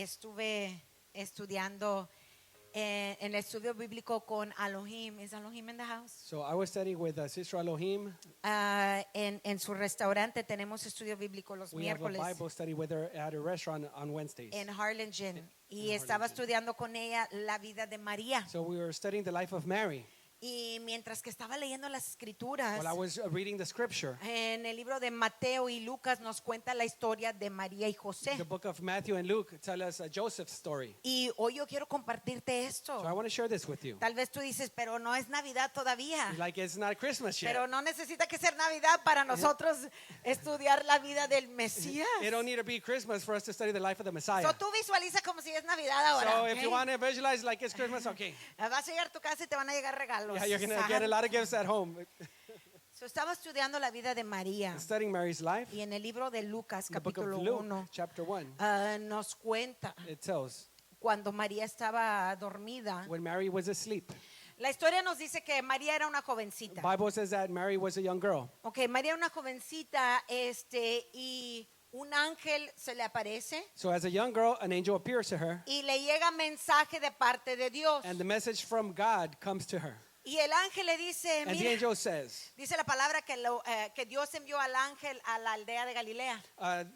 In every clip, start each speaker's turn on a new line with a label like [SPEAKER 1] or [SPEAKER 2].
[SPEAKER 1] estuve estudiando en el estudio bíblico con Elohim. ¿Es Elohim in the house?
[SPEAKER 2] So I was studying with Sister Elohim.
[SPEAKER 1] En su restaurante tenemos estudio bíblico los
[SPEAKER 2] We have a
[SPEAKER 1] miércoles
[SPEAKER 2] Bible study with her at a restaurant on Wednesdays.
[SPEAKER 1] en Harlingen. Y
[SPEAKER 2] en
[SPEAKER 1] estaba
[SPEAKER 2] Harlingen.
[SPEAKER 1] estudiando con ella la vida de María.
[SPEAKER 2] So we were studying the life of Mary.
[SPEAKER 1] Y mientras que estaba leyendo las escrituras,
[SPEAKER 2] While I was reading the scripture,
[SPEAKER 1] en el libro de Mateo y Lucas nos cuenta la historia de María y José.
[SPEAKER 2] the book of Matthew and Luke tell us Joseph's story.
[SPEAKER 1] Y hoy yo quiero compartirte esto.
[SPEAKER 2] So I want to share this with you.
[SPEAKER 1] Tal vez tú dices, pero no es Navidad todavía.
[SPEAKER 2] Like it's not Christmas yet.
[SPEAKER 1] Pero no necesita que ser Navidad para nosotros estudiar la vida del Mesías.
[SPEAKER 2] It don't need to be Christmas for us to study the life of the Messiah.
[SPEAKER 1] So tú visualiza como si es Navidad ahora.
[SPEAKER 2] So if
[SPEAKER 1] ¿ok?
[SPEAKER 2] you want to visualize like it's Christmas, okay.
[SPEAKER 1] Vas a llegar a tu casa y te van a llegar regalos.
[SPEAKER 2] Yeah, you're going to get a lot of gifts at home.
[SPEAKER 1] So, estaba estudiando la vida de María.
[SPEAKER 2] Studying Mary's life.
[SPEAKER 1] Y en el libro de Lucas,
[SPEAKER 2] In the book of
[SPEAKER 1] capítulo
[SPEAKER 2] Luke,
[SPEAKER 1] 1,
[SPEAKER 2] chapter 1,
[SPEAKER 1] nos cuenta
[SPEAKER 2] it tells
[SPEAKER 1] cuando María estaba dormida.
[SPEAKER 2] when Mary was asleep.
[SPEAKER 1] La historia nos dice que María era una jovencita.
[SPEAKER 2] The Bible says that Mary was a young girl.
[SPEAKER 1] Ok, María era una jovencita, y un ángel se le aparece
[SPEAKER 2] So as a young girl, an angel appears to her,
[SPEAKER 1] y le llega mensaje de parte de Dios.
[SPEAKER 2] and the message from God comes to her.
[SPEAKER 1] Y el ángel le dice,
[SPEAKER 2] And the
[SPEAKER 1] mira,
[SPEAKER 2] angel says,
[SPEAKER 1] dice la palabra que Dios envió al ángel a la aldea de Galilea.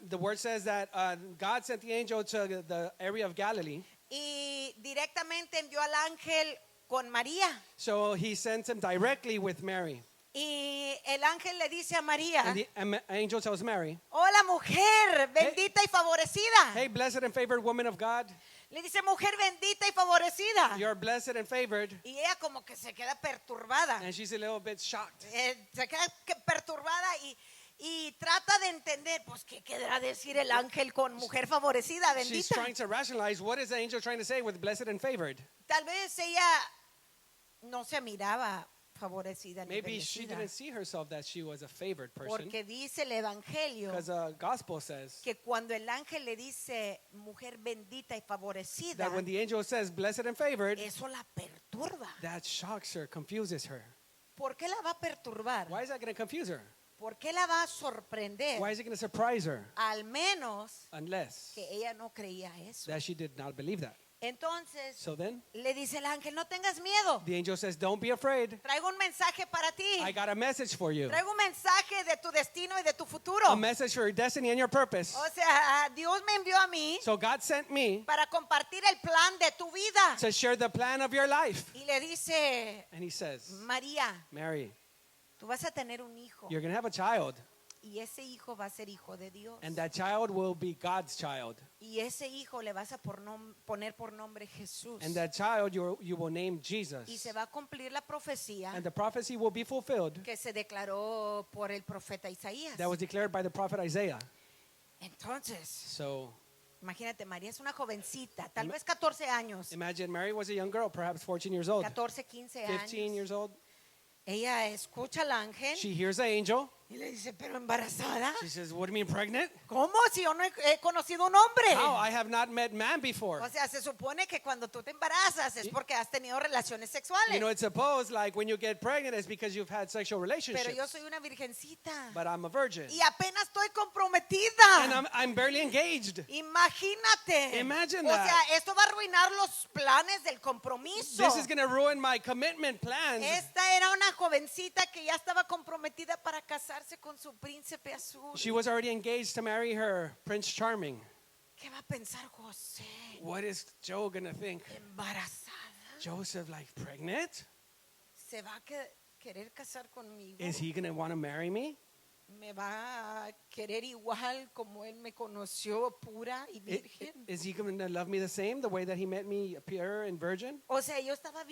[SPEAKER 2] the word says that God sent the angel to the area of Galilee.
[SPEAKER 1] Y directamente envió al ángel con María.
[SPEAKER 2] So he sent him directly with Mary.
[SPEAKER 1] Y el ángel le dice a María,
[SPEAKER 2] And the angel tells Mary,
[SPEAKER 1] hola mujer, bendita y favorecida.
[SPEAKER 2] hey, blessed and favored woman of God,
[SPEAKER 1] Le dice, mujer bendita y favorecida.
[SPEAKER 2] you're blessed and favored.
[SPEAKER 1] Y ella como que se queda perturbada.
[SPEAKER 2] And she's a little bit shocked.
[SPEAKER 1] Se queda perturbada y trata de entender, pues, ¿qué querrá decir el ángel con mujer favorecida,
[SPEAKER 2] She's
[SPEAKER 1] bendita?
[SPEAKER 2] trying to rationalize what is the angel trying to say with blessed and favored.
[SPEAKER 1] Tal vez ella no se miraba favorecida ni
[SPEAKER 2] Maybe she
[SPEAKER 1] bendecida.
[SPEAKER 2] didn't see herself that she was a favored person.
[SPEAKER 1] Porque dice el evangelio
[SPEAKER 2] Because the gospel says
[SPEAKER 1] que cuando el ángel le dice mujer bendita y favorecida,
[SPEAKER 2] that when the angel says blessed and favored,
[SPEAKER 1] eso la perturba.
[SPEAKER 2] that shocks her, confuses her.
[SPEAKER 1] ¿Por qué la va a perturbar?
[SPEAKER 2] Why is that going to confuse her?
[SPEAKER 1] ¿Por qué la va a sorprender?
[SPEAKER 2] Why is it going to surprise her?
[SPEAKER 1] Al menos
[SPEAKER 2] Unless
[SPEAKER 1] que ella no creía eso.
[SPEAKER 2] that she did not believe that.
[SPEAKER 1] Entonces
[SPEAKER 2] So then
[SPEAKER 1] le dice el ángel, no tengas miedo.
[SPEAKER 2] the angel says, don't be afraid.
[SPEAKER 1] Traigo un mensaje para ti.
[SPEAKER 2] I got a message for you.
[SPEAKER 1] Traigo un mensaje de tu destino y de tu futuro.
[SPEAKER 2] A message for your destiny and your purpose.
[SPEAKER 1] O sea, Dios me envió a mí
[SPEAKER 2] So God sent me
[SPEAKER 1] para compartir el plan de tu vida.
[SPEAKER 2] to share the plan of your life.
[SPEAKER 1] Y le dice,
[SPEAKER 2] And he says,
[SPEAKER 1] María,
[SPEAKER 2] Mary,
[SPEAKER 1] tú vas a tener un hijo.
[SPEAKER 2] you're going to have a child.
[SPEAKER 1] Y ese hijo va a ser hijo de Dios.
[SPEAKER 2] And that child will be God's child.
[SPEAKER 1] Y ese hijo le vas a poner por nombre Jesús.
[SPEAKER 2] And that child you will name Jesus.
[SPEAKER 1] Y se va a cumplir la profecía
[SPEAKER 2] And the prophecy will be fulfilled
[SPEAKER 1] que se declaró por el profeta Isaías.
[SPEAKER 2] that was declared by the prophet Isaiah.
[SPEAKER 1] Entonces,
[SPEAKER 2] So
[SPEAKER 1] imagínate, María es una jovencita, tal vez 14 años,
[SPEAKER 2] imagine Mary was a young girl, perhaps 14 years old,
[SPEAKER 1] 14, 15
[SPEAKER 2] 15
[SPEAKER 1] años.
[SPEAKER 2] years old.
[SPEAKER 1] Ella escucha al ángel
[SPEAKER 2] She hears the angel.
[SPEAKER 1] y le dice, pero embarazada.
[SPEAKER 2] She says, what do you mean pregnant?
[SPEAKER 1] ¿Cómo? Si yo no he conocido un hombre.
[SPEAKER 2] How? I have not met man before.
[SPEAKER 1] O sea, se supone que cuando tú te embarazas es porque has tenido relaciones sexuales.
[SPEAKER 2] You know, it's supposed like when you get pregnant, it's because you've had sexual
[SPEAKER 1] Pero yo
[SPEAKER 2] relationships.
[SPEAKER 1] soy una virgencita.
[SPEAKER 2] But I'm a virgin.
[SPEAKER 1] Y apenas estoy comprometida.
[SPEAKER 2] And I'm barely engaged.
[SPEAKER 1] Imagínate.
[SPEAKER 2] Imagine
[SPEAKER 1] o
[SPEAKER 2] that.
[SPEAKER 1] sea, esto va a arruinar los planes del compromiso.
[SPEAKER 2] This is going to ruin my commitment plans.
[SPEAKER 1] Esta era una jovencita que ya estaba comprometida para casarse con su príncipe azul.
[SPEAKER 2] She was already engaged to marry her Prince Charming.
[SPEAKER 1] ¿Qué va a pensar José?
[SPEAKER 2] What is Joe going to think?
[SPEAKER 1] Embarazada.
[SPEAKER 2] Joseph, like, pregnant?
[SPEAKER 1] ¿Se va a querer casar conmigo?
[SPEAKER 2] Is he going to want to marry me?
[SPEAKER 1] ¿Me va a querer igual como él me conoció, pura y virgen?
[SPEAKER 2] Is he going to love me the same, the way that he met me, pure and virgin?
[SPEAKER 1] O sea, yo estaba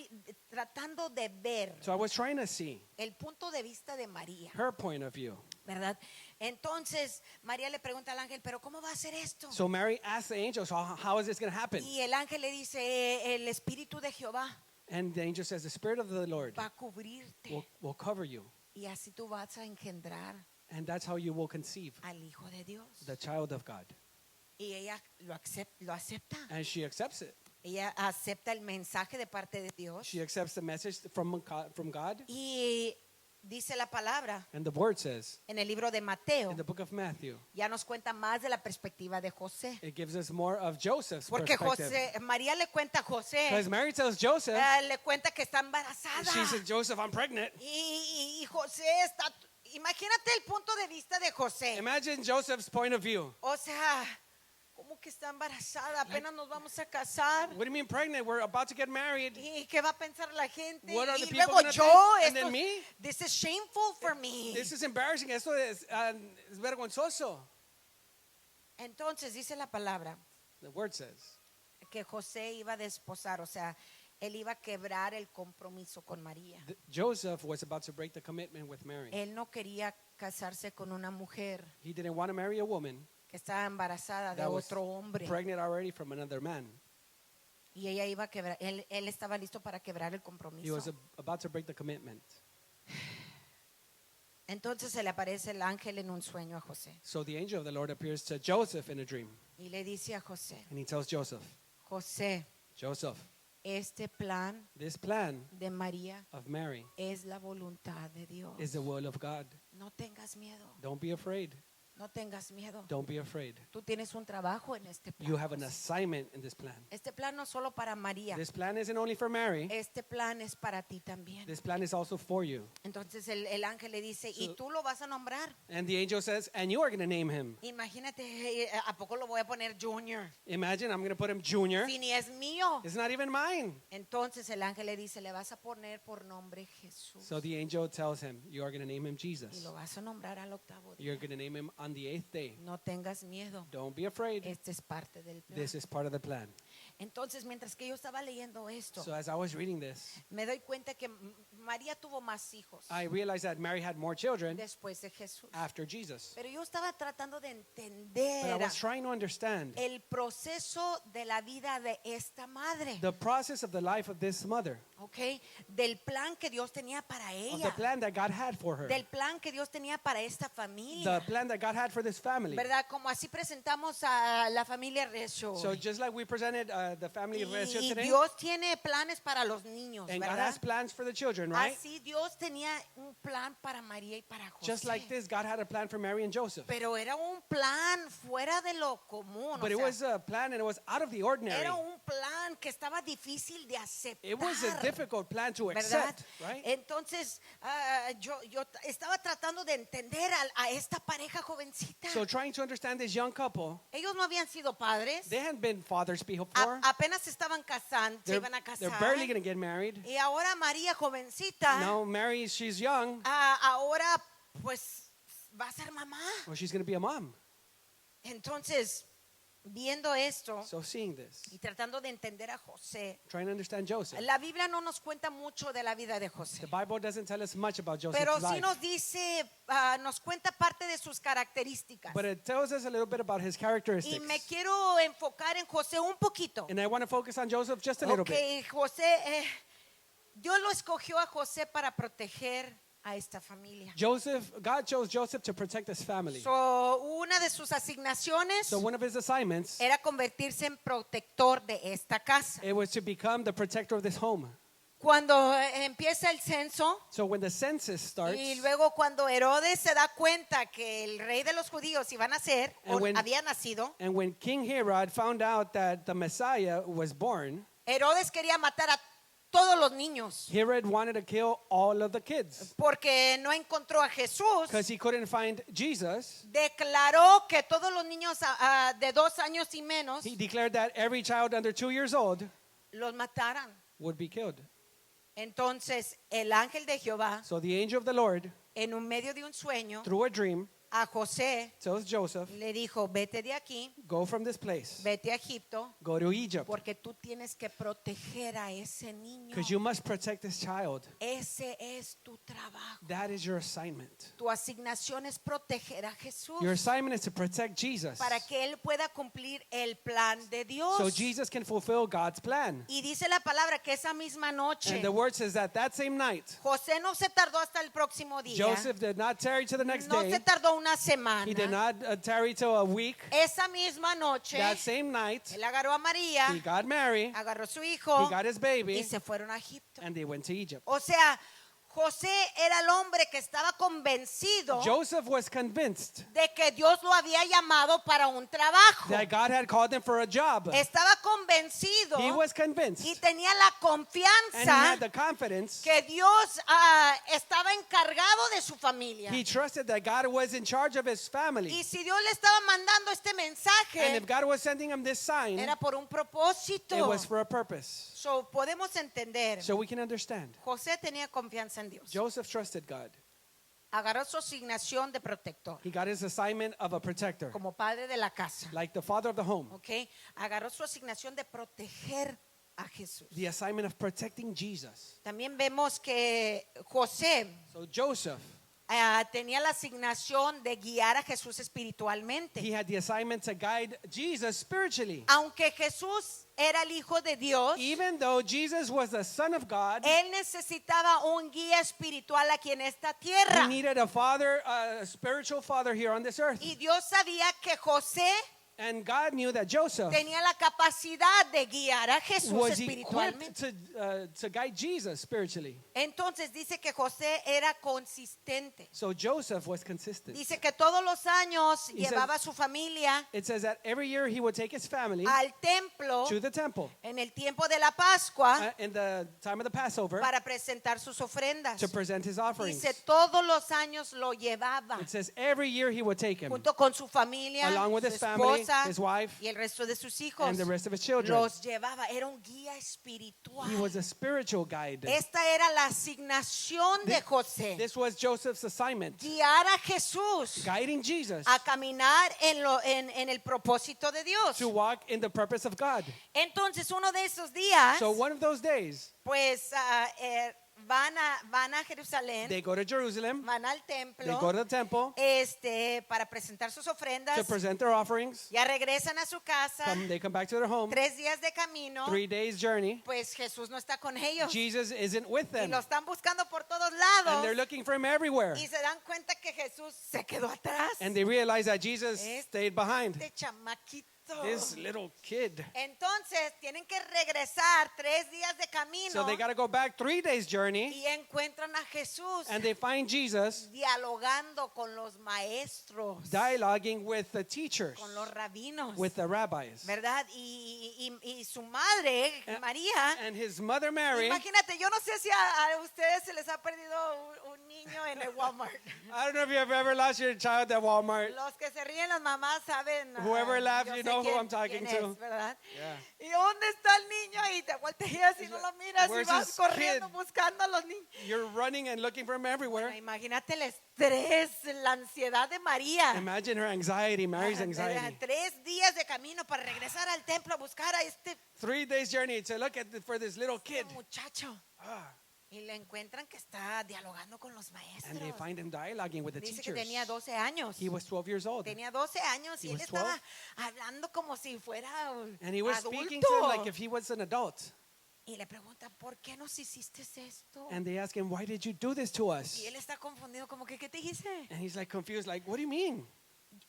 [SPEAKER 1] tratando de ver
[SPEAKER 2] So I was trying to see
[SPEAKER 1] el punto de vista de María,
[SPEAKER 2] her point of view.
[SPEAKER 1] ¿verdad? Entonces, María le pregunta al ángel, ¿pero cómo va a ser esto?
[SPEAKER 2] So Mary asked the angel, so how is this going to happen?
[SPEAKER 1] Y el ángel le dice, el Espíritu de Jehová
[SPEAKER 2] And the angel says, the Spirit of the Lord
[SPEAKER 1] va a cubrirte
[SPEAKER 2] will cover you.
[SPEAKER 1] y así tú vas a engendrar
[SPEAKER 2] And that's how you will conceive
[SPEAKER 1] al Hijo de Dios.
[SPEAKER 2] the child of God.
[SPEAKER 1] Y ella lo acepta.
[SPEAKER 2] And she accepts it.
[SPEAKER 1] Ella acepta el mensaje de parte de Dios.
[SPEAKER 2] She accepts the message from God.
[SPEAKER 1] Y dice la palabra
[SPEAKER 2] And the word says
[SPEAKER 1] en el libro de Mateo,
[SPEAKER 2] in the book of Matthew,
[SPEAKER 1] ya nos cuenta más de la perspectiva de José.
[SPEAKER 2] it gives us more of Joseph's
[SPEAKER 1] Porque
[SPEAKER 2] perspective.
[SPEAKER 1] María le cuenta a José,
[SPEAKER 2] Because Mary tells Joseph,
[SPEAKER 1] le cuenta que está embarazada.
[SPEAKER 2] she said, Joseph, I'm pregnant.
[SPEAKER 1] Y José está, imagínate el punto de vista de José.
[SPEAKER 2] Imagine Joseph's point of view.
[SPEAKER 1] O sea, ¿cómo que está embarazada? Apenas nos vamos a casar.
[SPEAKER 2] What do you mean pregnant? We're about to get married.
[SPEAKER 1] ¿Y qué va a pensar la gente?
[SPEAKER 2] What are the
[SPEAKER 1] Y
[SPEAKER 2] people
[SPEAKER 1] luego
[SPEAKER 2] gonna
[SPEAKER 1] yo,
[SPEAKER 2] think? And
[SPEAKER 1] esto,
[SPEAKER 2] then me?
[SPEAKER 1] this is shameful for me.
[SPEAKER 2] This is embarrassing. Esto es vergonzoso.
[SPEAKER 1] Entonces dice la palabra
[SPEAKER 2] The word says
[SPEAKER 1] que José iba a desposar, o sea, él iba a quebrar el compromiso con María.
[SPEAKER 2] Joseph was about to break the commitment with Mary.
[SPEAKER 1] Él no quería casarse con una mujer
[SPEAKER 2] He didn't want to marry a woman
[SPEAKER 1] que estaba embarazada de
[SPEAKER 2] that was
[SPEAKER 1] otro hombre.
[SPEAKER 2] pregnant already from another man.
[SPEAKER 1] Y ella iba a quebrar, él estaba listo para quebrar el
[SPEAKER 2] He was
[SPEAKER 1] compromiso.
[SPEAKER 2] about to break the commitment.
[SPEAKER 1] Entonces se le aparece el ángel en un sueño a José
[SPEAKER 2] So the angel of the Lord appears to Joseph in a dream.
[SPEAKER 1] y le dice a José,
[SPEAKER 2] And he tells Joseph,
[SPEAKER 1] José,
[SPEAKER 2] Joseph,
[SPEAKER 1] este plan
[SPEAKER 2] this plan
[SPEAKER 1] de María
[SPEAKER 2] of Mary
[SPEAKER 1] es la voluntad de Dios.
[SPEAKER 2] is the will of God.
[SPEAKER 1] No tengas miedo,
[SPEAKER 2] Don't be afraid.
[SPEAKER 1] no tengas miedo.
[SPEAKER 2] Don't be afraid.
[SPEAKER 1] Tú tienes un trabajo en este plan.
[SPEAKER 2] You have an
[SPEAKER 1] José.
[SPEAKER 2] assignment in this plan.
[SPEAKER 1] Este plan no solo para María,
[SPEAKER 2] This plan isn't only for Mary.
[SPEAKER 1] este plan es para ti también.
[SPEAKER 2] This plan is also for you.
[SPEAKER 1] Entonces el ángel le dice, y tú lo vas a nombrar.
[SPEAKER 2] And the angel says, and you are going to name him.
[SPEAKER 1] Imagínate, ¿a poco lo voy a poner Junior?
[SPEAKER 2] Imagine I'm going to put him Junior.
[SPEAKER 1] Si ni es mío.
[SPEAKER 2] It's not even mine.
[SPEAKER 1] Entonces el ángel le dice, le vas a poner por nombre Jesús.
[SPEAKER 2] So the angel tells him, you are going to name him
[SPEAKER 1] Y
[SPEAKER 2] Jesus.
[SPEAKER 1] lo vas a nombrar al octavo día.
[SPEAKER 2] You're going to name him on the 8th day.
[SPEAKER 1] No tengas miedo.
[SPEAKER 2] Don't be afraid.
[SPEAKER 1] Este es parte del plan.
[SPEAKER 2] This is part of the plan.
[SPEAKER 1] Entonces, mientras que yo estaba leyendo esto,
[SPEAKER 2] So as I was reading this,
[SPEAKER 1] me doy cuenta que María tuvo más hijos
[SPEAKER 2] I realized that Mary had more children
[SPEAKER 1] después de Jesús.
[SPEAKER 2] after Jesus.
[SPEAKER 1] Pero yo estaba tratando de
[SPEAKER 2] But I
[SPEAKER 1] entender
[SPEAKER 2] was trying to understand
[SPEAKER 1] el proceso de la vida de esta madre,
[SPEAKER 2] the process of the life of this mother,
[SPEAKER 1] ¿ok? Del plan que Dios tenía para
[SPEAKER 2] of the
[SPEAKER 1] ella,
[SPEAKER 2] plan that God had for her,
[SPEAKER 1] del plan que Dios tenía para esta familia,
[SPEAKER 2] the plan that God had for this family.
[SPEAKER 1] ¿verdad? Como así presentamos a la familia Recio.
[SPEAKER 2] So just like we presented the family Recio
[SPEAKER 1] Y
[SPEAKER 2] today,
[SPEAKER 1] Dios tiene planes para los niños,
[SPEAKER 2] and God
[SPEAKER 1] ¿verdad?
[SPEAKER 2] has plans for the children, right?
[SPEAKER 1] Así Dios tenía un plan para María y para José.
[SPEAKER 2] Just like this, God had a plan for Mary and Joseph.
[SPEAKER 1] Pero era un plan fuera de lo común.
[SPEAKER 2] But
[SPEAKER 1] o
[SPEAKER 2] it
[SPEAKER 1] sea,
[SPEAKER 2] was a plan and it was out of the ordinary.
[SPEAKER 1] era un plan que estaba difícil de aceptar.
[SPEAKER 2] It was a difficult plan to
[SPEAKER 1] ¿verdad?
[SPEAKER 2] accept, right?
[SPEAKER 1] Entonces, yo estaba tratando de entender a esta pareja jovencita.
[SPEAKER 2] So trying to understand this young couple,
[SPEAKER 1] Ellos no habían sido padres.
[SPEAKER 2] they hadn't been fathers before.
[SPEAKER 1] Apenas se estaban casando, se
[SPEAKER 2] They're,
[SPEAKER 1] iban a
[SPEAKER 2] they're
[SPEAKER 1] casar.
[SPEAKER 2] barely going to get married.
[SPEAKER 1] Y ahora María jovencita,
[SPEAKER 2] Now Mary, she's young.
[SPEAKER 1] ahora pues va a ser mamá.
[SPEAKER 2] Well, she's going to be a mom.
[SPEAKER 1] Entonces, viendo esto
[SPEAKER 2] So seeing this,
[SPEAKER 1] y tratando de entender a José,
[SPEAKER 2] trying to understand Joseph.
[SPEAKER 1] la Biblia no nos cuenta mucho de la vida de José.
[SPEAKER 2] The Bible doesn't tell us much about Joseph's
[SPEAKER 1] Pero sí
[SPEAKER 2] life.
[SPEAKER 1] nos dice, nos cuenta parte de sus características.
[SPEAKER 2] But it tells us a little bit about his
[SPEAKER 1] Y
[SPEAKER 2] characteristics.
[SPEAKER 1] me quiero enfocar en José un poquito.
[SPEAKER 2] And I want to focus on Joseph just a little bit.
[SPEAKER 1] Ok, José, Dios lo escogió a José para proteger a esta familia.
[SPEAKER 2] God chose Joseph to protect his family.
[SPEAKER 1] So, una de sus asignaciones
[SPEAKER 2] So one of his assignments,
[SPEAKER 1] era convertirse en protector de esta casa.
[SPEAKER 2] it was to become the protector of this home.
[SPEAKER 1] Cuando empieza el censo
[SPEAKER 2] So when the census starts,
[SPEAKER 1] y luego cuando Herodes se da cuenta que el rey de los judíos iba a nacer o
[SPEAKER 2] And when-
[SPEAKER 1] había nacido,
[SPEAKER 2] and when King Herod found out that the Messiah was born,
[SPEAKER 1] Herodes quería matar a todos los niños
[SPEAKER 2] Herod wanted to kill all of the kids
[SPEAKER 1] porque no encontró a Jesús.
[SPEAKER 2] because he couldn't find Jesus.
[SPEAKER 1] Declaró que todos los niños de 2 años y menos
[SPEAKER 2] He declared that every child under 2 years old
[SPEAKER 1] los mataran.
[SPEAKER 2] would be killed.
[SPEAKER 1] Entonces el ángel de Jehová,
[SPEAKER 2] So the angel of the Lord,
[SPEAKER 1] en un medio de un sueño,
[SPEAKER 2] through a dream,
[SPEAKER 1] a José
[SPEAKER 2] tells Joseph,
[SPEAKER 1] le dijo, vete de aquí,
[SPEAKER 2] go from this place,
[SPEAKER 1] vete a Egipto,
[SPEAKER 2] go to Egypt,
[SPEAKER 1] porque tú tienes que proteger a ese niño.
[SPEAKER 2] because you must protect this child.
[SPEAKER 1] Ese es tu trabajo.
[SPEAKER 2] That is your assignment.
[SPEAKER 1] Tu asignación es proteger a Jesús
[SPEAKER 2] Your assignment is to protect Jesus
[SPEAKER 1] para que Él pueda cumplir el plan de Dios.
[SPEAKER 2] so Jesus can fulfill God's plan.
[SPEAKER 1] Y dice la palabra que esa misma noche
[SPEAKER 2] And the word says that that same night,
[SPEAKER 1] José no se tardó hasta el próximo día.
[SPEAKER 2] Joseph did not tarry to the next
[SPEAKER 1] No
[SPEAKER 2] day.
[SPEAKER 1] se tardó una semana.
[SPEAKER 2] He did not tarry till a week.
[SPEAKER 1] Esa misma noche,
[SPEAKER 2] That same night,
[SPEAKER 1] él agarró a María,
[SPEAKER 2] he got married,
[SPEAKER 1] agarró a su
[SPEAKER 2] he
[SPEAKER 1] hijo
[SPEAKER 2] got his
[SPEAKER 1] y
[SPEAKER 2] baby,
[SPEAKER 1] se fueron a Egipto.
[SPEAKER 2] and they went to Egypt.
[SPEAKER 1] O sea, José era el hombre que estaba convencido
[SPEAKER 2] Joseph was convinced
[SPEAKER 1] de que Dios lo había llamado para un trabajo.
[SPEAKER 2] that God had called him for a job.
[SPEAKER 1] Estaba convencido
[SPEAKER 2] He was convinced.
[SPEAKER 1] y tenía la
[SPEAKER 2] And he had
[SPEAKER 1] confianza
[SPEAKER 2] the confidence.
[SPEAKER 1] que Dios estaba encargado de su familia.
[SPEAKER 2] He trusted that God was in charge of his family.
[SPEAKER 1] Y si Dios le estaba mandando este
[SPEAKER 2] And
[SPEAKER 1] mensaje,
[SPEAKER 2] if God was sending him this sign,
[SPEAKER 1] era por un
[SPEAKER 2] it
[SPEAKER 1] propósito.
[SPEAKER 2] was for a purpose.
[SPEAKER 1] So, podemos entender,
[SPEAKER 2] So we can understand.
[SPEAKER 1] José tenía confianza en Dios.
[SPEAKER 2] Joseph trusted God.
[SPEAKER 1] Agarró su asignación de protector,
[SPEAKER 2] He got his assignment of a protector,
[SPEAKER 1] como padre de la casa.
[SPEAKER 2] like the father of the home.
[SPEAKER 1] ¿Ok? Agarró su asignación de proteger a Jesús.
[SPEAKER 2] The assignment of protecting Jesus.
[SPEAKER 1] También vemos que José
[SPEAKER 2] So Joseph,
[SPEAKER 1] tenía la asignación de guiar a Jesús espiritualmente.
[SPEAKER 2] he had the assignment to guide Jesus spiritually.
[SPEAKER 1] Aunque Jesús era el Hijo de Dios,
[SPEAKER 2] Even though Jesus was the Son of God,
[SPEAKER 1] él necesitaba un guía espiritual aquí en esta
[SPEAKER 2] he
[SPEAKER 1] tierra.
[SPEAKER 2] needed a father, a spiritual father here on this earth.
[SPEAKER 1] Y Dios sabía que José
[SPEAKER 2] And God knew that Joseph
[SPEAKER 1] tenía la capacidad de guiar a Jesús
[SPEAKER 2] was equipped
[SPEAKER 1] espiritualmente.
[SPEAKER 2] to guide Jesus spiritually.
[SPEAKER 1] Entonces dice que José era consistente.
[SPEAKER 2] So Joseph was consistent.
[SPEAKER 1] Dice que todos los años
[SPEAKER 2] He
[SPEAKER 1] llevaba a su familia
[SPEAKER 2] It says that every year he would take his family
[SPEAKER 1] al templo
[SPEAKER 2] to the temple
[SPEAKER 1] en el tiempo de la Pascua
[SPEAKER 2] in the time of the Passover
[SPEAKER 1] para presentar sus ofrendas.
[SPEAKER 2] to present his offerings.
[SPEAKER 1] Dice todos los años lo llevaba
[SPEAKER 2] It says every year he would take him
[SPEAKER 1] junto con su familia,
[SPEAKER 2] along with
[SPEAKER 1] su
[SPEAKER 2] his family,
[SPEAKER 1] esposa
[SPEAKER 2] his wife,
[SPEAKER 1] y el resto de sus hijos.
[SPEAKER 2] and the rest of his children.
[SPEAKER 1] Los llevaba, era un guía espiritual.
[SPEAKER 2] He was a spiritual guide.
[SPEAKER 1] Esta era la asignación de José.
[SPEAKER 2] This was Joseph's assignment,
[SPEAKER 1] Guiar a Jesús
[SPEAKER 2] guiding Jesus
[SPEAKER 1] a caminar en el propósito de Dios.
[SPEAKER 2] to walk in the purpose of God.
[SPEAKER 1] Entonces uno de esos días,
[SPEAKER 2] So one of those days,
[SPEAKER 1] pues van a Jerusalén,
[SPEAKER 2] they go to Jerusalem,
[SPEAKER 1] van al
[SPEAKER 2] they
[SPEAKER 1] templo,
[SPEAKER 2] go to the temple
[SPEAKER 1] para presentar sus
[SPEAKER 2] to
[SPEAKER 1] ofrendas.
[SPEAKER 2] present their offerings.
[SPEAKER 1] Ya regresan a su casa,
[SPEAKER 2] They come back to their home,
[SPEAKER 1] 3 días de camino,
[SPEAKER 2] 3 days journey.
[SPEAKER 1] pues Jesús no está con ellos.
[SPEAKER 2] Jesus isn't with
[SPEAKER 1] Y
[SPEAKER 2] them,
[SPEAKER 1] lo están buscando por todos
[SPEAKER 2] and they're
[SPEAKER 1] lados.
[SPEAKER 2] looking for him everywhere.
[SPEAKER 1] Y se dan cuenta que Jesús se quedó atrás.
[SPEAKER 2] And they realize that Jesus stayed behind.
[SPEAKER 1] Este chamaquito.
[SPEAKER 2] This little kid.
[SPEAKER 1] Entonces tienen que regresar 3 días de camino
[SPEAKER 2] So they got to go back 3 days journey,
[SPEAKER 1] y encuentran a Jesús
[SPEAKER 2] and they find Jesus
[SPEAKER 1] dialogando con los maestros,
[SPEAKER 2] dialoguing with the teachers,
[SPEAKER 1] con los rabinos,
[SPEAKER 2] with the rabbis.
[SPEAKER 1] ¿verdad? Y su madre, María,
[SPEAKER 2] And his mother Mary,
[SPEAKER 1] imagínate, yo no sé si a ustedes se les ha perdido un niño en el Walmart.
[SPEAKER 2] I don't know if you have ever lost your child at Walmart.
[SPEAKER 1] Los que se ríen las mamás saben.
[SPEAKER 2] Whoever laughs,
[SPEAKER 1] yo
[SPEAKER 2] you
[SPEAKER 1] sé
[SPEAKER 2] know who
[SPEAKER 1] quién-
[SPEAKER 2] I'm talking
[SPEAKER 1] quién
[SPEAKER 2] to.
[SPEAKER 1] es, ¿verdad?
[SPEAKER 2] Yeah.
[SPEAKER 1] ¿Y dónde está el niño? Y te volteas y no lo miras y
[SPEAKER 2] Where's
[SPEAKER 1] vas
[SPEAKER 2] this
[SPEAKER 1] corriendo
[SPEAKER 2] kid?
[SPEAKER 1] buscando a los niños.
[SPEAKER 2] You're running and looking for him everywhere.
[SPEAKER 1] Imagínate el estrés, la ansiedad de María.
[SPEAKER 2] Imagine her anxiety, Mary's anxiety.
[SPEAKER 1] 3 días de camino para regresar al templo a buscar a este
[SPEAKER 2] 3 days journey to look for this little kid.
[SPEAKER 1] muchacho.
[SPEAKER 2] Ah,
[SPEAKER 1] Y le encuentran que está dialogando con los
[SPEAKER 2] and
[SPEAKER 1] maestros.
[SPEAKER 2] they find him dialoguing with the
[SPEAKER 1] Dice que
[SPEAKER 2] teachers.
[SPEAKER 1] tenía 12 años.
[SPEAKER 2] He was 12 years old.
[SPEAKER 1] Tenía 12 años y
[SPEAKER 2] He
[SPEAKER 1] él
[SPEAKER 2] was
[SPEAKER 1] estaba hablando como si fuera
[SPEAKER 2] And he was speaking to him
[SPEAKER 1] adulto.
[SPEAKER 2] like if he was an adult.
[SPEAKER 1] Y le pregunta, ¿por qué nos hiciste esto?
[SPEAKER 2] And they ask him, why did you do this to us?
[SPEAKER 1] Y él está confundido, como que, ¿qué te hice?
[SPEAKER 2] And he's like confused, like, what do you mean?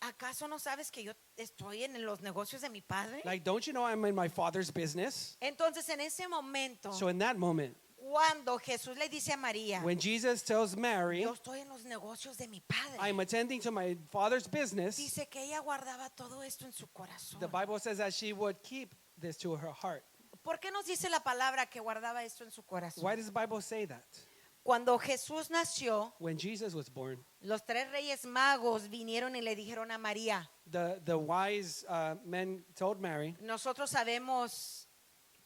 [SPEAKER 1] ¿Acaso no sabes que yo estoy en los negocios de mi padre?
[SPEAKER 2] Like, don't you know I'm in my father's business?
[SPEAKER 1] Entonces, en ese momento,
[SPEAKER 2] So in that moment,
[SPEAKER 1] cuando Jesús le dice a María,
[SPEAKER 2] when Jesus tells Mary,
[SPEAKER 1] yo estoy en los negocios de mi padre,
[SPEAKER 2] I'm attending to my father's business,
[SPEAKER 1] dice que ella guardaba todo esto en su corazón.
[SPEAKER 2] the Bible says that she would keep this to her heart.
[SPEAKER 1] ¿Por qué nos dice la palabra que guardaba esto en su corazón?
[SPEAKER 2] Why does the Bible say that?
[SPEAKER 1] Cuando Jesús nació,
[SPEAKER 2] When Jesus was born,
[SPEAKER 1] los 3 reyes magos vinieron y le dijeron a María,
[SPEAKER 2] the wise men told Mary,
[SPEAKER 1] nosotros sabemos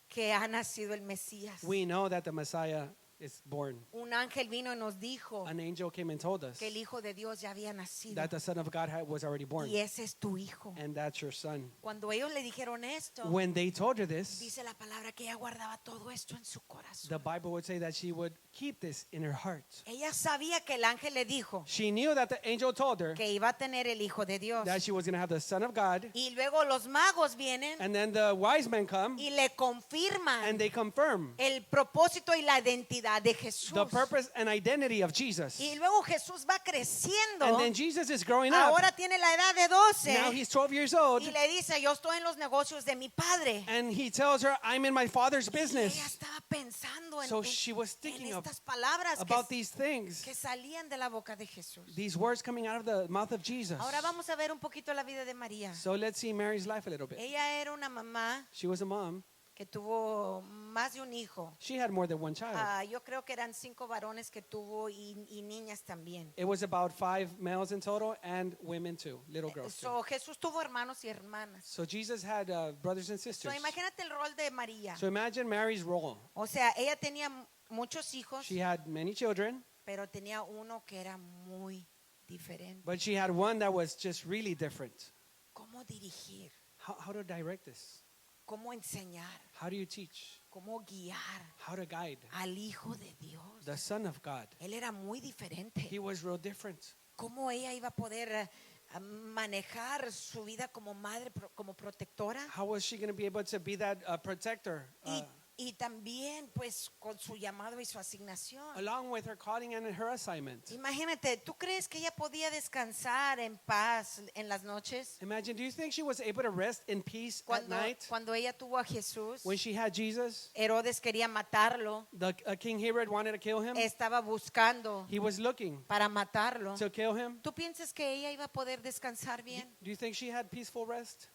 [SPEAKER 1] que ha nacido el Mesías.
[SPEAKER 2] we know that the Messiah is born.
[SPEAKER 1] Un ángel vino y nos dijo
[SPEAKER 2] An angel came and told us
[SPEAKER 1] que el Hijo de Dios ya había nacido.
[SPEAKER 2] that the Son of God was already born.
[SPEAKER 1] Y ese es tu hijo.
[SPEAKER 2] And that's your son.
[SPEAKER 1] Cuando ellos le dijeron esto,
[SPEAKER 2] When they told her this,
[SPEAKER 1] dice la palabra que ella guardaba todo esto en su corazón.
[SPEAKER 2] the Bible would say that she would keep this in her heart.
[SPEAKER 1] Ella sabía que el ángel le dijo
[SPEAKER 2] She knew that the angel told her
[SPEAKER 1] que iba a tener el Hijo de Dios.
[SPEAKER 2] that she was going to have the Son of God.
[SPEAKER 1] Y luego los magos vienen
[SPEAKER 2] And then the wise men come
[SPEAKER 1] y le confirman
[SPEAKER 2] and they confirm
[SPEAKER 1] el propósito y la identidad identidad de Jesús.
[SPEAKER 2] the purpose and identity of Jesus.
[SPEAKER 1] Y luego Jesús va creciendo.
[SPEAKER 2] And then Jesus is growing up.
[SPEAKER 1] Ahora tiene la edad de 12.
[SPEAKER 2] Now he's 12 years old.
[SPEAKER 1] Y le dice, yo estoy en los negocios de mi padre.
[SPEAKER 2] And he tells her, I'm in my father's
[SPEAKER 1] Y ella
[SPEAKER 2] business.
[SPEAKER 1] estaba pensando
[SPEAKER 2] So she was
[SPEAKER 1] en
[SPEAKER 2] thinking
[SPEAKER 1] estas palabras
[SPEAKER 2] about these things,
[SPEAKER 1] que salían de la boca de Jesús.
[SPEAKER 2] these words coming out of the mouth of Jesus.
[SPEAKER 1] Ahora vamos a ver un poquito la vida de María.
[SPEAKER 2] So let's see Mary's life a little bit.
[SPEAKER 1] Ella era una mamá
[SPEAKER 2] She was a mom.
[SPEAKER 1] que tuvo más de un hijo.
[SPEAKER 2] She had more than one child.
[SPEAKER 1] Yo creo que eran 5 varones que tuvo y niñas también.
[SPEAKER 2] It was about 5 males in total and women too, little girls too.
[SPEAKER 1] So, Jesús tuvo hermanos y hermanas.
[SPEAKER 2] So Jesus had brothers and
[SPEAKER 1] So,
[SPEAKER 2] sisters.
[SPEAKER 1] imagínate el rol de María.
[SPEAKER 2] So imagine Mary's role.
[SPEAKER 1] O sea, ella tenía muchos hijos,
[SPEAKER 2] She had many children,
[SPEAKER 1] pero tenía uno que era muy diferente.
[SPEAKER 2] but she had one that was just really different.
[SPEAKER 1] ¿Cómo dirigir?
[SPEAKER 2] How to direct this?
[SPEAKER 1] ¿Cómo enseñar?
[SPEAKER 2] How do you teach?
[SPEAKER 1] ¿Cómo guiar
[SPEAKER 2] How to guide
[SPEAKER 1] al Hijo de Dios?
[SPEAKER 2] the Son of God?
[SPEAKER 1] Él era muy diferente.
[SPEAKER 2] He was real different.
[SPEAKER 1] ¿Cómo ella iba a poder manejar su vida como madre, como protectora?
[SPEAKER 2] How was she going to be able to be that protector?
[SPEAKER 1] Y también pues con su llamado y su asignación.
[SPEAKER 2] Along with her calling and her assignment.
[SPEAKER 1] Imagínate, ¿tú crees que ella podía descansar en paz en las noches?
[SPEAKER 2] Imagine, do you think she was able to rest in peace at night
[SPEAKER 1] Cuando ella tuvo a Jesús,
[SPEAKER 2] when she had Jesus?
[SPEAKER 1] Herodes quería matarlo,
[SPEAKER 2] King Herod wanted to kill him.
[SPEAKER 1] estaba buscando
[SPEAKER 2] He was looking
[SPEAKER 1] para matarlo.
[SPEAKER 2] to kill him.
[SPEAKER 1] ¿Tú piensas que ella iba a poder descansar bien?
[SPEAKER 2] Do you think she had peaceful rest?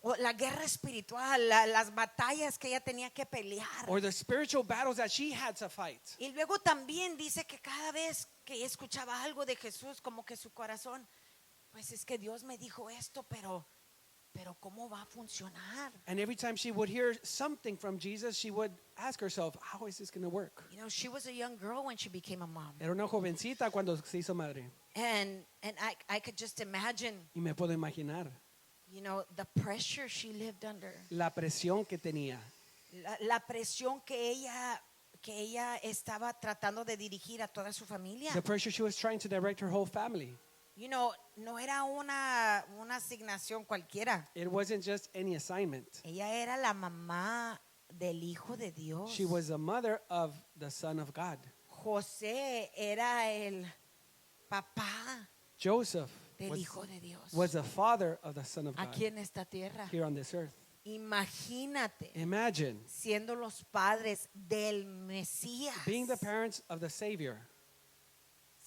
[SPEAKER 1] O la guerra espiritual, las batallas que ella tenía que pelear.
[SPEAKER 2] Or the spiritual battles that she had to fight?
[SPEAKER 1] Y luego también dice que cada vez que ella escuchaba algo de Jesús, como que su corazón, pues es que Dios me dijo esto, pero ¿cómo va a funcionar?
[SPEAKER 2] And every time she would hear something from Jesus, she would ask herself, how is this going to work?
[SPEAKER 1] You know, she was a young girl when she became a mom.
[SPEAKER 2] Era una jovencita cuando se hizo madre.
[SPEAKER 1] And I could just imagine,
[SPEAKER 2] Y me puedo imaginar
[SPEAKER 1] you know, the pressure she lived under.
[SPEAKER 2] la presión que tenía.
[SPEAKER 1] La presión que ella estaba tratando de dirigir a toda su familia.
[SPEAKER 2] The pressure she was trying to direct her whole family.
[SPEAKER 1] You know, no era una asignación cualquiera.
[SPEAKER 2] It wasn't just any assignment.
[SPEAKER 1] Ella era la mamá del Hijo de Dios.
[SPEAKER 2] She was the mother of the Son of God.
[SPEAKER 1] José era el papá
[SPEAKER 2] Joseph
[SPEAKER 1] del Hijo de Dios.
[SPEAKER 2] was the father of the Son of God
[SPEAKER 1] Aquí en esta tierra.
[SPEAKER 2] here on this earth.
[SPEAKER 1] Imagínate
[SPEAKER 2] Imagine
[SPEAKER 1] siendo los padres del Mesías.
[SPEAKER 2] being the parents of the Savior.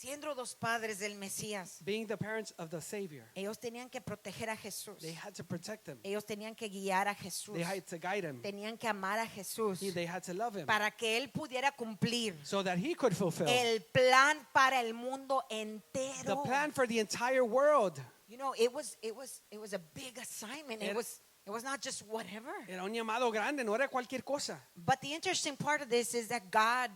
[SPEAKER 1] Siendo los padres del Mesías.
[SPEAKER 2] Being the parents of the Savior.
[SPEAKER 1] Ellos tenían que proteger a Jesús.
[SPEAKER 2] They had to protect him.
[SPEAKER 1] Ellos tenían que guiar a Jesús.
[SPEAKER 2] They had to guide him.
[SPEAKER 1] Tenían que amar a Jesús
[SPEAKER 2] They had to love him
[SPEAKER 1] para que él pudiera cumplir
[SPEAKER 2] so that he could fulfill
[SPEAKER 1] el plan para el mundo
[SPEAKER 2] the
[SPEAKER 1] entero.
[SPEAKER 2] plan for the entire world.
[SPEAKER 1] You know, it was a big assignment. It was not just whatever.
[SPEAKER 2] Era un llamado grande, no era cualquier cosa.
[SPEAKER 1] But the interesting part of this is that God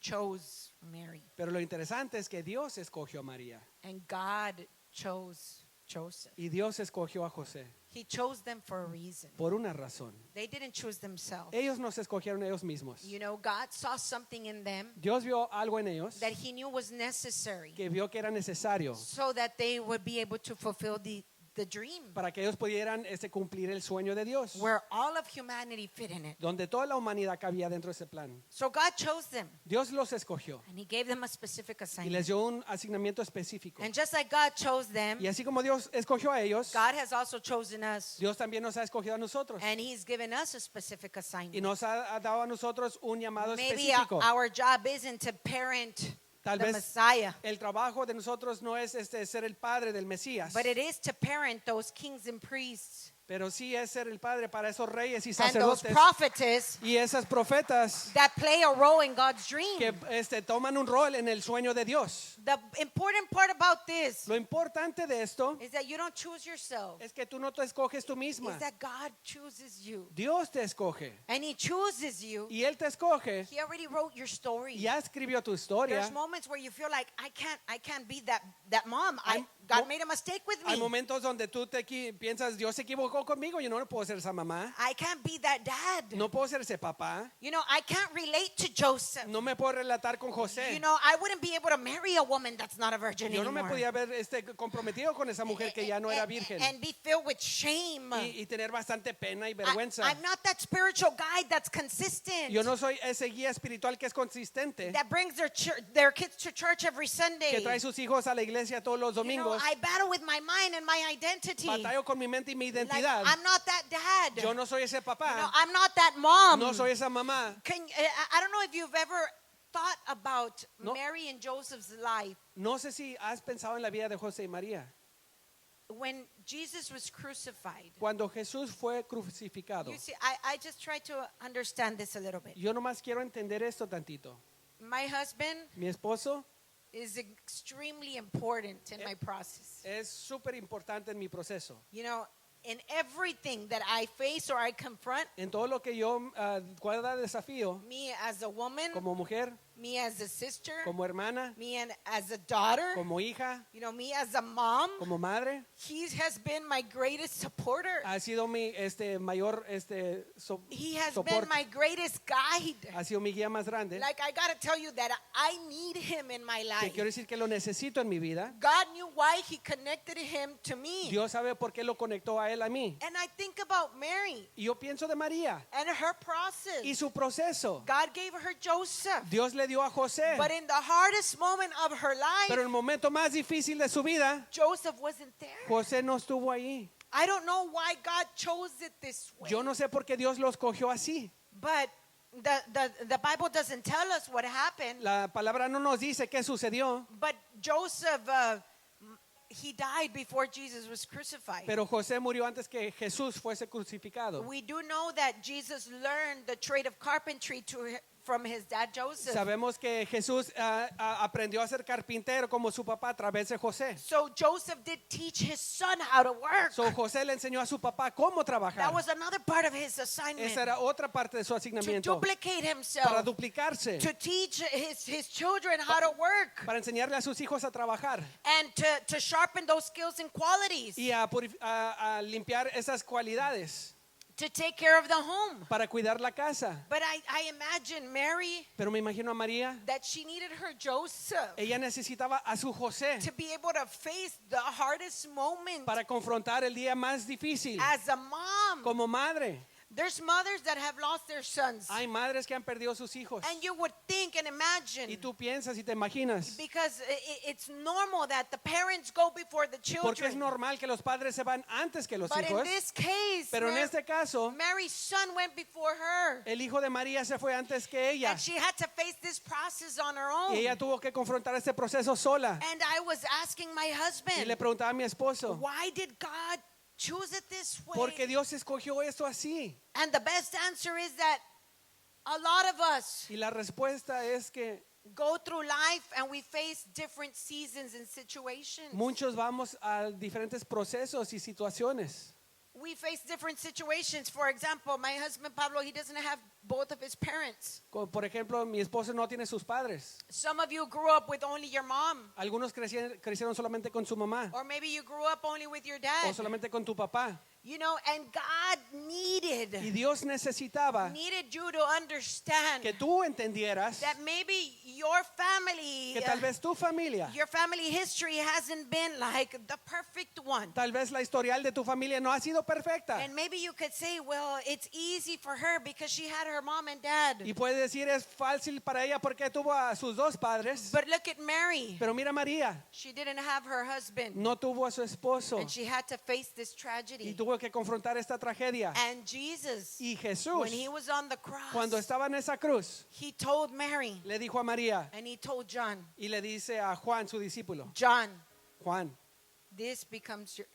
[SPEAKER 1] chose Mary
[SPEAKER 2] Pero lo interesante es que Dios escogió a María
[SPEAKER 1] and God chose Joseph.
[SPEAKER 2] y Dios escogió a José
[SPEAKER 1] He chose them for a reason.
[SPEAKER 2] por una razón.
[SPEAKER 1] They didn't choose themselves.
[SPEAKER 2] Ellos no se escogieron ellos mismos.
[SPEAKER 1] You know, God saw something in them
[SPEAKER 2] Dios vio algo en ellos
[SPEAKER 1] that he knew was necessary
[SPEAKER 2] que vio que era necesario
[SPEAKER 1] so that they would be able to fulfill the dream
[SPEAKER 2] para que ellos pudieran cumplir el sueño de Dios,
[SPEAKER 1] where all of humanity fit in it.
[SPEAKER 2] donde toda la humanidad cabía dentro de ese plan.
[SPEAKER 1] So God chose them
[SPEAKER 2] Dios los escogió
[SPEAKER 1] and he gave them a specific
[SPEAKER 2] y
[SPEAKER 1] assignment.
[SPEAKER 2] les dio un asignamiento específico.
[SPEAKER 1] And just like God chose them,
[SPEAKER 2] Y así como Dios escogió a ellos,
[SPEAKER 1] God has also chosen us
[SPEAKER 2] Dios también nos ha escogido a nosotros
[SPEAKER 1] and he's given us a specific
[SPEAKER 2] y
[SPEAKER 1] assignment.
[SPEAKER 2] nos ha dado a nosotros un llamado
[SPEAKER 1] Maybe
[SPEAKER 2] específico.
[SPEAKER 1] our job isn't to parent
[SPEAKER 2] Tal
[SPEAKER 1] the
[SPEAKER 2] vez
[SPEAKER 1] Messiah,
[SPEAKER 2] el trabajo de nosotros no es ser el padre del Mesías,
[SPEAKER 1] but it is to parent those kings and priests
[SPEAKER 2] pero sí es ser el padre para esos reyes y
[SPEAKER 1] and those
[SPEAKER 2] sacerdotes
[SPEAKER 1] prophetess
[SPEAKER 2] y esas profetas
[SPEAKER 1] that play a role in God's dream.
[SPEAKER 2] que toman un rol en el sueño de Dios.
[SPEAKER 1] The important part about this
[SPEAKER 2] Lo importante de esto
[SPEAKER 1] is that you don't choose yourself.
[SPEAKER 2] es que tú no te escoges tú misma.
[SPEAKER 1] Is that God chooses you.
[SPEAKER 2] Dios te escoge
[SPEAKER 1] And he chooses you.
[SPEAKER 2] y Él te escoge
[SPEAKER 1] He already wrote your story.
[SPEAKER 2] y ya escribió tu historia.
[SPEAKER 1] There's moments where you feel like I can't be that mom.
[SPEAKER 2] Hay
[SPEAKER 1] God
[SPEAKER 2] mo-
[SPEAKER 1] made a mistake with
[SPEAKER 2] Hay
[SPEAKER 1] me.
[SPEAKER 2] momentos donde tú piensas, Dios se equivocó equivocó conmigo, yo no puedo ser esa mamá.
[SPEAKER 1] I can't be that dad.
[SPEAKER 2] No puedo ser ese papá.
[SPEAKER 1] You know, I can't relate to Joseph.
[SPEAKER 2] No me puedo relatar con
[SPEAKER 1] You
[SPEAKER 2] José.
[SPEAKER 1] know, I wouldn't be able to marry a woman that's not a virgin
[SPEAKER 2] Yo no me
[SPEAKER 1] anymore.
[SPEAKER 2] podía ver comprometido con esa mujer que ya no era virgen.
[SPEAKER 1] And be filled with shame.
[SPEAKER 2] Y tener bastante pena y vergüenza.
[SPEAKER 1] I'm not that spiritual guide that's consistent.
[SPEAKER 2] Yo no soy ese guía espiritual que es consistente,
[SPEAKER 1] That brings their kids to church every Sunday.
[SPEAKER 2] que trae sus hijos a la iglesia todos los
[SPEAKER 1] You know,
[SPEAKER 2] domingos.
[SPEAKER 1] I battle with my mind and my identity.
[SPEAKER 2] Batallo con mi mente y mi
[SPEAKER 1] Like,
[SPEAKER 2] identidad.
[SPEAKER 1] I'm not that dad.
[SPEAKER 2] Yo no soy ese
[SPEAKER 1] You know,
[SPEAKER 2] papá.
[SPEAKER 1] I'm not that mom.
[SPEAKER 2] No soy esa mamá.
[SPEAKER 1] I don't know if you've ever thought about
[SPEAKER 2] No.
[SPEAKER 1] Mary and Joseph's life.
[SPEAKER 2] No sé si has pensado en la vida de José y María.
[SPEAKER 1] When Jesus was crucified,
[SPEAKER 2] Cuando Jesús fue crucificado.
[SPEAKER 1] you see, I just try to understand this a little bit.
[SPEAKER 2] Yo nomás quiero entender esto tantito.
[SPEAKER 1] My husband
[SPEAKER 2] Mi esposo
[SPEAKER 1] is extremely important in my process.
[SPEAKER 2] es súper importante en mi proceso.
[SPEAKER 1] You know, in everything that I face or I confront,
[SPEAKER 2] En todo lo que yo cada desafío,
[SPEAKER 1] me as a woman,
[SPEAKER 2] como mujer,
[SPEAKER 1] me as a sister,
[SPEAKER 2] como hermana,
[SPEAKER 1] me as a daughter,
[SPEAKER 2] como hija,
[SPEAKER 1] you know, me as a mom,
[SPEAKER 2] como madre,
[SPEAKER 1] he has been my greatest supporter.
[SPEAKER 2] ha sido mi mayor
[SPEAKER 1] He has been
[SPEAKER 2] soporte.
[SPEAKER 1] my greatest guide.
[SPEAKER 2] Ha sido mi guía más grande.
[SPEAKER 1] Like, I gotta tell you that I need him in my
[SPEAKER 2] Que
[SPEAKER 1] life.
[SPEAKER 2] quiero decir que lo necesito en mi vida.
[SPEAKER 1] God knew why he connected him to me.
[SPEAKER 2] Dios sabe por qué lo conectó a él a mí.
[SPEAKER 1] And I think about Mary
[SPEAKER 2] Y yo pienso de María
[SPEAKER 1] and her process.
[SPEAKER 2] y su proceso.
[SPEAKER 1] God gave her Joseph.
[SPEAKER 2] Dios le dio a José,
[SPEAKER 1] But in the hardest moment of her
[SPEAKER 2] pero en
[SPEAKER 1] life,
[SPEAKER 2] el momento más difícil de su vida,
[SPEAKER 1] Joseph wasn't there.
[SPEAKER 2] José no estuvo ahí.
[SPEAKER 1] I don't know why God chose it this way.
[SPEAKER 2] Yo no sé por qué Dios los cogió así.
[SPEAKER 1] But the Bible doesn't tell us what happened.
[SPEAKER 2] La palabra no nos dice qué sucedió,
[SPEAKER 1] But Joseph, he died before Jesus was crucified.
[SPEAKER 2] pero José murió antes que Jesús fuese crucificado.
[SPEAKER 1] We do know that Jesus learned the trade of carpentry from his dad Joseph.
[SPEAKER 2] Sabemos que Jesús aprendió a ser carpintero como su papá a través de José.
[SPEAKER 1] So Joseph did teach his son how to work.
[SPEAKER 2] So José le enseñó a su papá cómo trabajar.
[SPEAKER 1] That was another part of his assignment.
[SPEAKER 2] Esa era otra parte de su
[SPEAKER 1] To
[SPEAKER 2] asignamiento.
[SPEAKER 1] duplicate
[SPEAKER 2] Para
[SPEAKER 1] himself.
[SPEAKER 2] duplicarse.
[SPEAKER 1] To teach his children how to work.
[SPEAKER 2] Para enseñarle a sus hijos a trabajar.
[SPEAKER 1] And to sharpen those skills and qualities.
[SPEAKER 2] Y a limpiar esas cualidades.
[SPEAKER 1] To take care of the home.
[SPEAKER 2] Para cuidar la casa.
[SPEAKER 1] But I imagine Mary,
[SPEAKER 2] Pero me imagino a María.
[SPEAKER 1] that she needed her Joseph
[SPEAKER 2] Ella necesitaba a su José
[SPEAKER 1] to be able to face the hardest moment
[SPEAKER 2] para confrontar el día más difícil.
[SPEAKER 1] as a mom.
[SPEAKER 2] Como madre.
[SPEAKER 1] There's mothers that have lost their sons.
[SPEAKER 2] Hay madres que han perdido sus hijos.
[SPEAKER 1] And you would think and imagine,
[SPEAKER 2] Y tú piensas y te imaginas.
[SPEAKER 1] because it's normal that the parents go before the
[SPEAKER 2] Porque es
[SPEAKER 1] children.
[SPEAKER 2] normal que los padres se van antes que los
[SPEAKER 1] But in
[SPEAKER 2] hijos.
[SPEAKER 1] this case,
[SPEAKER 2] Pero en este caso,
[SPEAKER 1] Mary's son went before her.
[SPEAKER 2] el hijo de María se fue antes que ella.
[SPEAKER 1] And she had to face this process on her
[SPEAKER 2] Y
[SPEAKER 1] own.
[SPEAKER 2] ella tuvo que confrontar este proceso sola.
[SPEAKER 1] And I was asking my
[SPEAKER 2] Y le
[SPEAKER 1] husband,
[SPEAKER 2] preguntaba a mi esposo,
[SPEAKER 1] why did God choose it this way?
[SPEAKER 2] ¿por qué Dios escogió esto así?
[SPEAKER 1] And the best answer is that a lot of us
[SPEAKER 2] Y la respuesta es que
[SPEAKER 1] go through life and we face different seasons and situations.
[SPEAKER 2] muchos vamos a diferentes procesos y situaciones.
[SPEAKER 1] We face different situations. For example, my husband Pablo, he doesn't have both of his parents.
[SPEAKER 2] Como por ejemplo, mi esposo no tiene sus padres.
[SPEAKER 1] Some of you grew up with only your mom,
[SPEAKER 2] Algunos crecieron solamente con su mamá
[SPEAKER 1] or maybe you grew up only with your
[SPEAKER 2] o
[SPEAKER 1] dad.
[SPEAKER 2] solamente con tu papá.
[SPEAKER 1] You know, and God
[SPEAKER 2] Y
[SPEAKER 1] needed
[SPEAKER 2] Dios necesitaba
[SPEAKER 1] you to understand
[SPEAKER 2] que tú entendieras
[SPEAKER 1] that maybe your family,
[SPEAKER 2] que tal vez tu familia,
[SPEAKER 1] your family history hasn't been like the perfect one.
[SPEAKER 2] tal vez la historial de tu familia no ha sido perfecta.
[SPEAKER 1] And maybe you could say, well, it's easy for her because she had her mom and dad.
[SPEAKER 2] Y puede decir es fácil para ella porque tuvo a sus dos padres.
[SPEAKER 1] But look at Mary.
[SPEAKER 2] Pero mira María,
[SPEAKER 1] She didn't have her husband.
[SPEAKER 2] no tuvo a su esposo
[SPEAKER 1] And she had to face this
[SPEAKER 2] y
[SPEAKER 1] tragedy.
[SPEAKER 2] tuvo que confrontar esta tragedia.
[SPEAKER 1] And Jesus,
[SPEAKER 2] Y Jesús,
[SPEAKER 1] when he was on the cross,
[SPEAKER 2] cuando estaba en esa cruz,
[SPEAKER 1] he told Mary
[SPEAKER 2] le dijo a María
[SPEAKER 1] and he told John,
[SPEAKER 2] y le dice a Juan, su discípulo,
[SPEAKER 1] John,
[SPEAKER 2] Juan,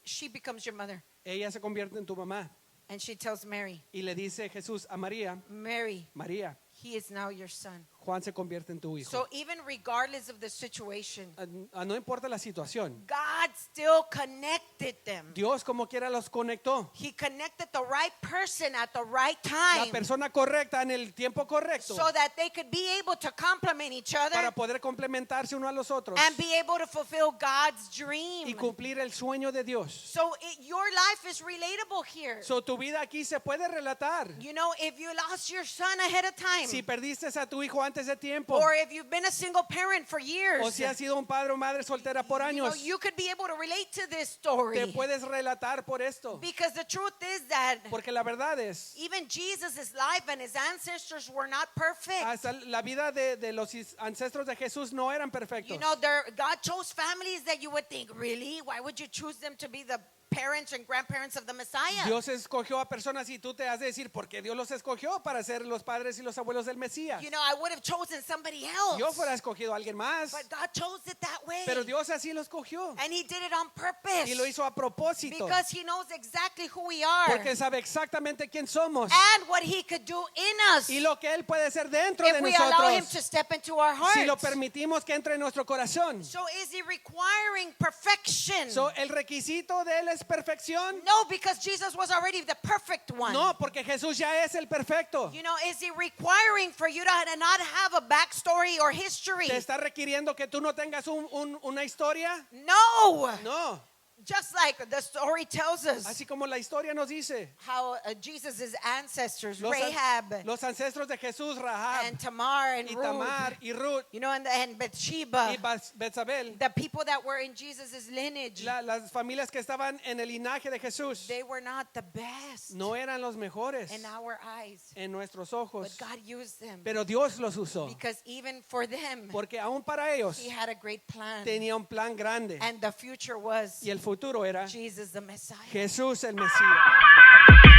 [SPEAKER 1] she becomes your mother.
[SPEAKER 2] ella se convierte en tu mamá.
[SPEAKER 1] And she tells Mary,
[SPEAKER 2] Y le dice Jesús a María,
[SPEAKER 1] Mary,
[SPEAKER 2] María,
[SPEAKER 1] he is now your son.
[SPEAKER 2] Juan se convierte en tu hijo.
[SPEAKER 1] So even regardless of the situation,
[SPEAKER 2] No importa la situación.
[SPEAKER 1] God still connected them.
[SPEAKER 2] Dios como quiera los conectó.
[SPEAKER 1] He connected the right person at the right
[SPEAKER 2] La
[SPEAKER 1] time
[SPEAKER 2] persona correcta en el tiempo correcto
[SPEAKER 1] so that they could be able to complement each other
[SPEAKER 2] para poder complementarse uno a los otros
[SPEAKER 1] and be able to fulfill God's dream.
[SPEAKER 2] y cumplir el sueño de Dios.
[SPEAKER 1] So your life is relatable here.
[SPEAKER 2] So, tu vida aquí se puede relatar.
[SPEAKER 1] You know, if you lost your son ahead of time,
[SPEAKER 2] Si perdiste a tu hijo antes de tiempo,
[SPEAKER 1] or if you've been a single parent for years,
[SPEAKER 2] o si has sido un padre o madre soltera por
[SPEAKER 1] you know,
[SPEAKER 2] años,
[SPEAKER 1] you could be able to relate to this
[SPEAKER 2] te
[SPEAKER 1] story.
[SPEAKER 2] puedes relatar por esto.
[SPEAKER 1] Because the truth is that
[SPEAKER 2] Porque la verdad es,
[SPEAKER 1] even Jesus' life and his ancestors were not perfect.
[SPEAKER 2] hasta la vida de los ancestros de Jesús no eran perfectos.
[SPEAKER 1] You know, God chose families that you would think, really? Why would you choose them to be the parents and grandparents of the Messiah?
[SPEAKER 2] Dios escogió a personas y tú te has de decir, porque Dios los escogió para ser los padres y los abuelos del Mesías.
[SPEAKER 1] You know, I would have chosen somebody else.
[SPEAKER 2] Yo fuera escogido a alguien más,
[SPEAKER 1] But God chose it that way.
[SPEAKER 2] pero Dios así lo escogió
[SPEAKER 1] And he did it on purpose.
[SPEAKER 2] y lo hizo a propósito,
[SPEAKER 1] Because he knows exactly who we are.
[SPEAKER 2] porque sabe exactamente quién somos
[SPEAKER 1] And what he could do in us
[SPEAKER 2] y lo que Él puede hacer dentro
[SPEAKER 1] if
[SPEAKER 2] de
[SPEAKER 1] we allow him
[SPEAKER 2] nosotros
[SPEAKER 1] to step into our
[SPEAKER 2] si lo
[SPEAKER 1] hearts.
[SPEAKER 2] permitimos que entre en nuestro corazón.
[SPEAKER 1] So is he requiring perfection?
[SPEAKER 2] So, ¿el requisito de Él es perfección?
[SPEAKER 1] No, because Jesus was already the perfect one.
[SPEAKER 2] No, porque Jesús ya es el perfecto.
[SPEAKER 1] You know, is he requiring for you to not have a backstory or history?
[SPEAKER 2] ¿Te está requiriendo que tú no tengas una historia?
[SPEAKER 1] No.
[SPEAKER 2] No.
[SPEAKER 1] Just like the story tells us
[SPEAKER 2] Así como la historia nos dice,
[SPEAKER 1] how Jesus' ancestors,
[SPEAKER 2] los
[SPEAKER 1] Rahab
[SPEAKER 2] los ancestros de Jesús, Rahab,
[SPEAKER 1] and Tamar and
[SPEAKER 2] y
[SPEAKER 1] Ruth,
[SPEAKER 2] Tamar, y Ruth,
[SPEAKER 1] you know, and Bathsheba,
[SPEAKER 2] y Betsabel,
[SPEAKER 1] the people that were in Jesus' lineage,
[SPEAKER 2] las familias que estaban en el linaje de Jesús,
[SPEAKER 1] they were not the best
[SPEAKER 2] no eran los mejores
[SPEAKER 1] in our eyes.
[SPEAKER 2] en nuestros
[SPEAKER 1] But
[SPEAKER 2] ojos,
[SPEAKER 1] God used them
[SPEAKER 2] pero Dios los usó,
[SPEAKER 1] because even for them,
[SPEAKER 2] porque aún para ellos
[SPEAKER 1] he had a great plan.
[SPEAKER 2] tenía un plan grande,
[SPEAKER 1] And the future was
[SPEAKER 2] y el futuro era
[SPEAKER 1] Jesus the Messiah.
[SPEAKER 2] Jesús el Mesías.